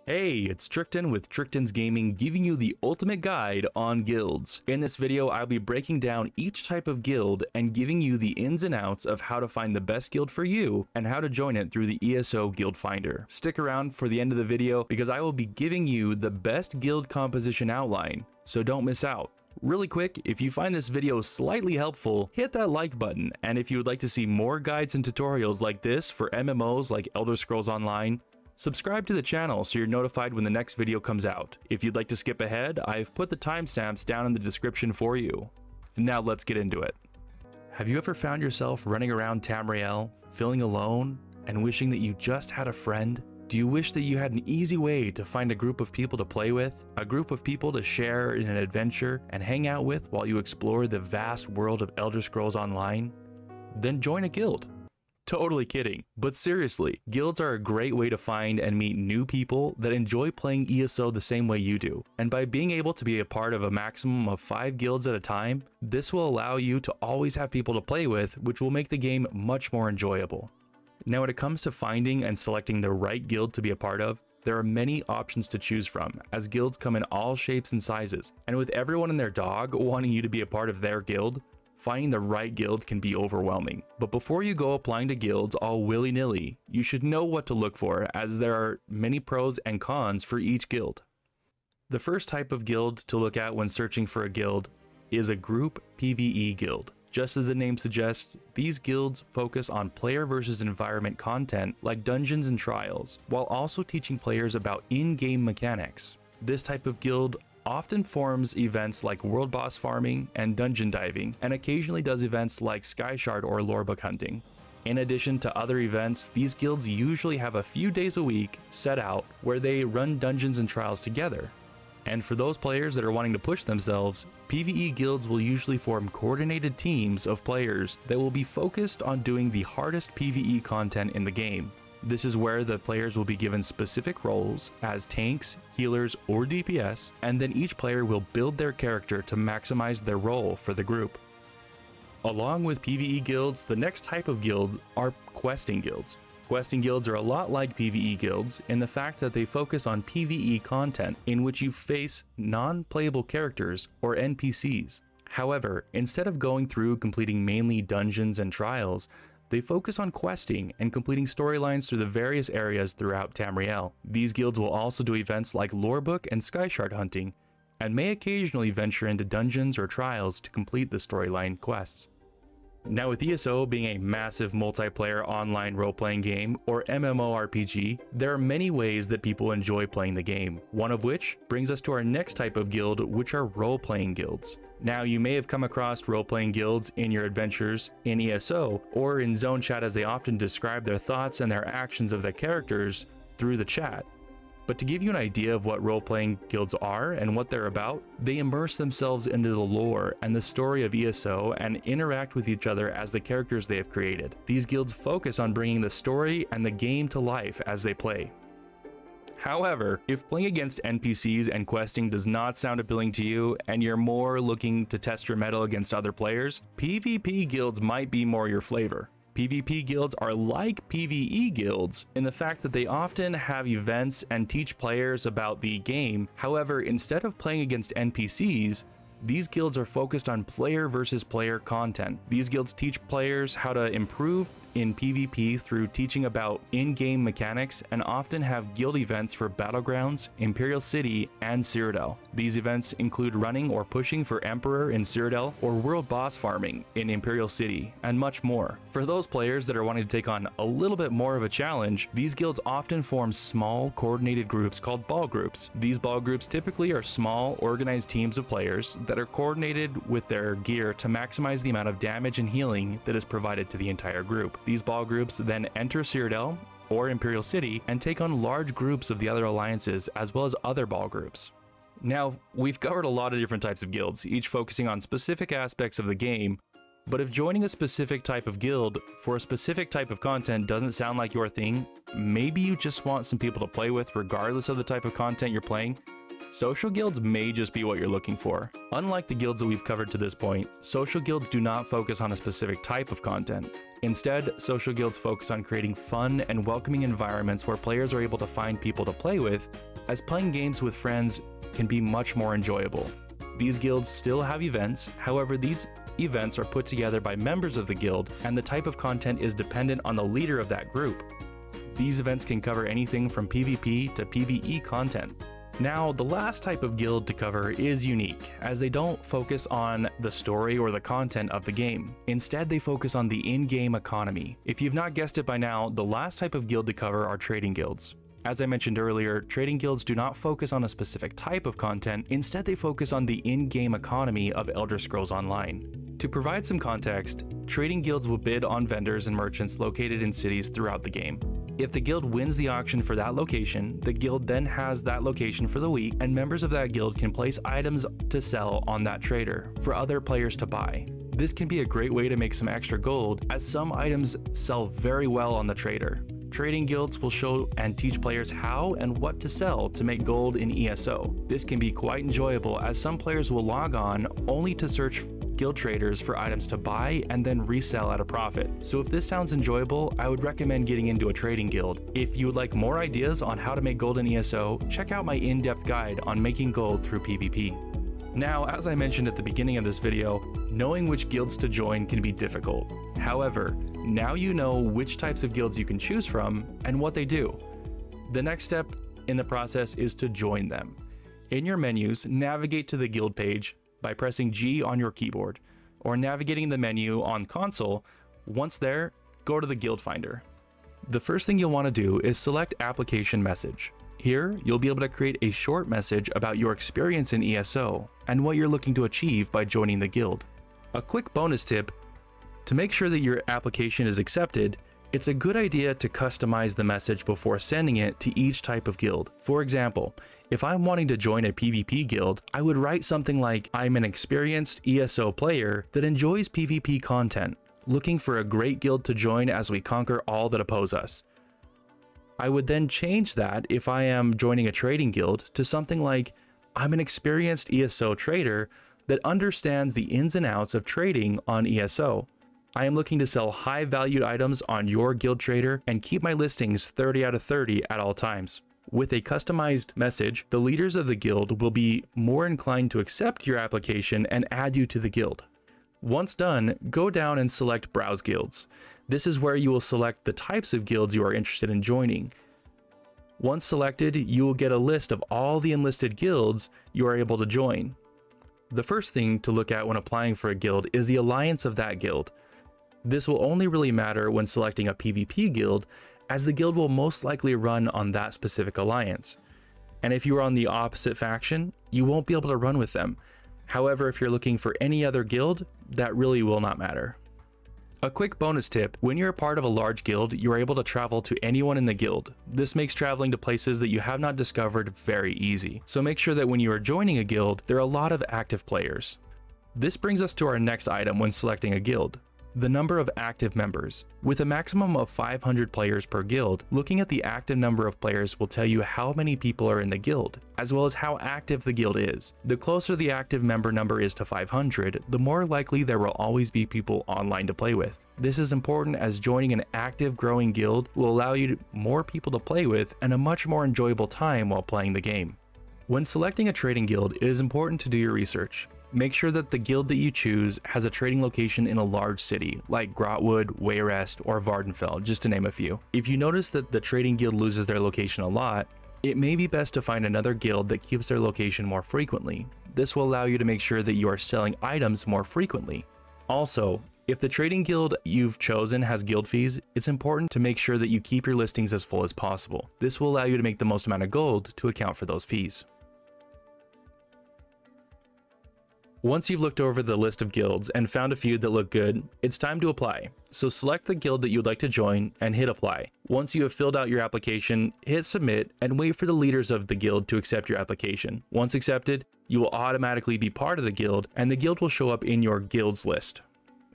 Hey, it's Trickton with Trickton's Gaming, giving you the ultimate guide on guilds. In this video, I'll be breaking down each type of guild and giving you the ins and outs of how to find the best guild for you and how to join it through the ESO Guild Finder. Stick around for the end of the video because I will be giving you the best guild composition outline, so don't miss out. Really quick, if you find this video slightly helpful, hit that like button, and if you would like to see more guides and tutorials like this for MMOs like Elder Scrolls Online, subscribe to the channel so you're notified when the next video comes out. If you'd like to skip ahead, I've put the timestamps down in the description for you. Now let's get into it. Have you ever found yourself running around Tamriel, feeling alone, and wishing that you just had a friend? Do you wish that you had an easy way to find a group of people to play with, a group of people to share in an adventure and hang out with while you explore the vast world of Elder Scrolls Online? Then join a guild. Totally kidding, but seriously, guilds are a great way to find and meet new people that enjoy playing ESO the same way you do. And by being able to be a part of a maximum of 5 guilds at a time, this will allow you to always have people to play with, which will make the game much more enjoyable. Now, when it comes to finding and selecting the right guild to be a part of, there are many options to choose from, as guilds come in all shapes and sizes. And with everyone and their dog wanting you to be a part of their guild, finding the right guild can be overwhelming. But before you go applying to guilds all willy-nilly, you should know what to look for, as there are many pros and cons for each guild. The first type of guild to look at when searching for a guild is a group PvE guild. Just as the name suggests, these guilds focus on player versus environment content like dungeons and trials, while also teaching players about in-game mechanics. This type of guild often forms events like world boss farming and dungeon diving, and occasionally does events like Skyshard or lorebook hunting. In addition to other events, these guilds usually have a few days a week set out where they run dungeons and trials together. And for those players that are wanting to push themselves, PvE guilds will usually form coordinated teams of players that will be focused on doing the hardest PvE content in the game. This is where the players will be given specific roles as tanks, healers, or DPS, and then each player will build their character to maximize their role for the group. Along with PvE guilds, the next type of guilds are questing guilds. Questing guilds are a lot like PvE guilds in the fact that they focus on PvE content in which you face non-playable characters or NPCs. However, instead of going through completing mainly dungeons and trials, they focus on questing and completing storylines through the various areas throughout Tamriel. These guilds will also do events like lorebook and Skyshard hunting, and may occasionally venture into dungeons or trials to complete the storyline quests. Now, with ESO being a massive multiplayer online role-playing game, or MMORPG, there are many ways that people enjoy playing the game, one of which brings us to our next type of guild, which are role-playing guilds. Now, you may have come across role-playing guilds in your adventures in ESO, or in Zone Chat, as they often describe their thoughts and their actions of the characters through the chat. But to give you an idea of what role-playing guilds are and what they're about, they immerse themselves into the lore and the story of ESO and interact with each other as the characters they have created. These guilds focus on bringing the story and the game to life as they play. However, if playing against NPCs and questing does not sound appealing to you, and you're more looking to test your mettle against other players, PvP guilds might be more your flavor. PvP guilds are like PvE guilds in the fact that they often have events and teach players about the game. However, instead of playing against NPCs, these guilds are focused on player versus player content. These guilds teach players how to improve in PvP through teaching about in-game mechanics, and often have guild events for Battlegrounds, Imperial City, and Cyrodiil. These events include running or pushing for Emperor in Cyrodiil, or world boss farming in Imperial City, and much more. For those players that are wanting to take on a little bit more of a challenge, these guilds often form small, coordinated groups called ball groups. These ball groups typically are small, organized teams of players that are coordinated with their gear to maximize the amount of damage and healing that is provided to the entire group. These ball groups then enter Cyrodiil or Imperial City and take on large groups of the other alliances as well as other ball groups. Now, we've covered a lot of different types of guilds, each focusing on specific aspects of the game, but if joining a specific type of guild for a specific type of content doesn't sound like your thing, maybe you just want some people to play with regardless of the type of content you're playing, social guilds may just be what you're looking for. Unlike the guilds that we've covered to this point, social guilds do not focus on a specific type of content. Instead, social guilds focus on creating fun and welcoming environments where players are able to find people to play with as playing games with friends can be much more enjoyable. These guilds still have events, however these events are put together by members of the guild, and the type of content is dependent on the leader of that group. These events can cover anything from PvP to PvE content. Now, the last type of guild to cover is unique, as they don't focus on the story or the content of the game. Instead, they focus on the in-game economy. If you've not guessed it by now, the last type of guild to cover are trading guilds. As I mentioned earlier, trading guilds do not focus on a specific type of content, instead they focus on the in-game economy of Elder Scrolls Online. To provide some context, trading guilds will bid on vendors and merchants located in cities throughout the game. If the guild wins the auction for that location, the guild then has that location for the week, and members of that guild can place items to sell on that trader for other players to buy. This can be a great way to make some extra gold, as some items sell very well on the trader. Trading guilds will show and teach players how and what to sell to make gold in ESO. This can be quite enjoyable, as some players will log on only to search guild traders for items to buy and then resell at a profit. So if this sounds enjoyable, I would recommend getting into a trading guild. If you would like more ideas on how to make gold in ESO, check out my in-depth guide on making gold through PvP. Now, as I mentioned at the beginning of this video, knowing which guilds to join can be difficult. However, now you know which types of guilds you can choose from and what they do. The next step in the process is to join them. In your menus, navigate to the guild page by pressing G on your keyboard, or navigating the menu on console. Once there, go to the guild finder. The first thing you'll want to do is select application message. Here, you'll be able to create a short message about your experience in ESO and what you're looking to achieve by joining the guild. A quick bonus tip: to make sure that your application is accepted, it's a good idea to customize the message before sending it to each type of guild. For example, if I'm wanting to join a PvP guild, I would write something like, "I'm an experienced ESO player that enjoys PvP content, looking for a great guild to join as we conquer all that oppose us." I would then change that, if I am joining a trading guild, to something like, "I'm an experienced ESO trader that understands the ins and outs of trading on ESO. I am looking to sell high valued items on your guild trader and keep my listings 30 out of 30 at all times." With a customized message, the leaders of the guild will be more inclined to accept your application and add you to the guild. Once done, go down and select Browse Guilds. This is where you will select the types of guilds you are interested in joining. Once selected, you will get a list of all the enlisted guilds you are able to join. The first thing to look at when applying for a guild is the alliance of that guild. This will only really matter when selecting a PvP guild, as the guild will most likely run on that specific alliance. And if you are on the opposite faction, you won't be able to run with them. However, if you're looking for any other guild, that really will not matter. A quick bonus tip: when you're a part of a large guild, you are able to travel to anyone in the guild. This makes traveling to places that you have not discovered very easy. So make sure that when you are joining a guild, there are a lot of active players. This brings us to our next item when selecting a guild: the number of active members. With a maximum of 500 players per guild, looking at the active number of players will tell you how many people are in the guild, as well as how active the guild is. The closer the active member number is to 500, the more likely there will always be people online to play with. This is important, as joining an active, growing guild will allow you more people to play with and a much more enjoyable time while playing the game. When selecting a trading guild, it is important to do your research. Make sure that the guild that you choose has a trading location in a large city, like Grotwood, Wayrest, or Vardenfell, just to name a few. If you notice that the trading guild loses their location a lot, it may be best to find another guild that keeps their location more frequently. This will allow you to make sure that you are selling items more frequently. Also, if the trading guild you've chosen has guild fees, it's important to make sure that you keep your listings as full as possible. This will allow you to make the most amount of gold to account for those fees. Once you've looked over the list of guilds and found a few that look good, it's time to apply. So select the guild that you would like to join and hit apply. Once you have filled out your application, hit submit and wait for the leaders of the guild to accept your application. Once accepted, you will automatically be part of the guild, and the guild will show up in your guilds list.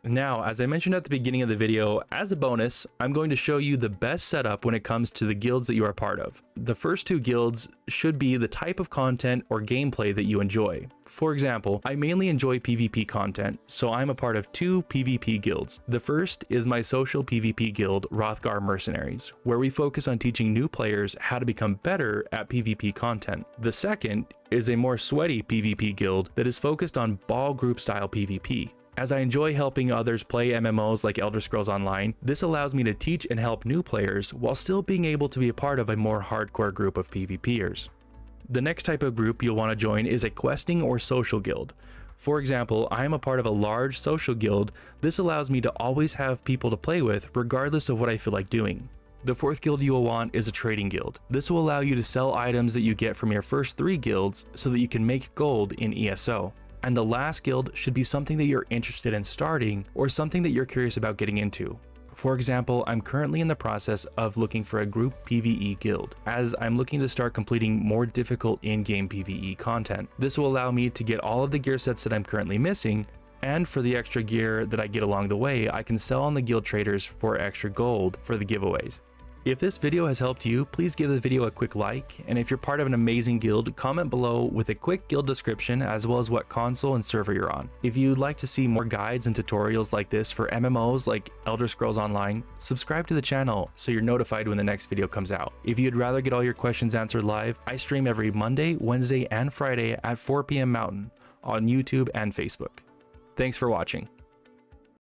Now, as I mentioned at the beginning of the video, as a bonus, I'm going to show you the best setup when it comes to the guilds that you are part of. The first two guilds should be the type of content or gameplay that you enjoy. For example, I mainly enjoy PvP content, so I'm a part of two PvP guilds. The first is my social PvP guild, Rothgar Mercenaries, where we focus on teaching new players how to become better at PvP content. The second is a more sweaty PvP guild that is focused on ball group style PvP. As I enjoy helping others play MMOs like Elder Scrolls Online, this allows me to teach and help new players while still being able to be a part of a more hardcore group of PvPers. The next type of group you'll want to join is a questing or social guild. For example, I am a part of a large social guild. This allows me to always have people to play with regardless of what I feel like doing. The fourth guild you will want is a trading guild. This will allow you to sell items that you get from your first 3 guilds so that you can make gold in ESO. And the last guild should be something that you're interested in starting or something that you're curious about getting into. For example, I'm currently in the process of looking for a group PvE guild, as I'm looking to start completing more difficult in-game PvE content. This will allow me to get all of the gear sets that I'm currently missing, and for the extra gear that I get along the way, I can sell on the guild traders for extra gold for the giveaways. If this video has helped you, please give the video a quick like, and if you're part of an amazing guild, comment below with a quick guild description as well as what console and server you're on. If you'd like to see more guides and tutorials like this for MMOs like Elder Scrolls Online, subscribe to the channel so you're notified when the next video comes out. If you'd rather get all your questions answered live, I stream every Monday, Wednesday, and Friday at 4 p.m. Mountain on YouTube and Facebook. Thanks for watching.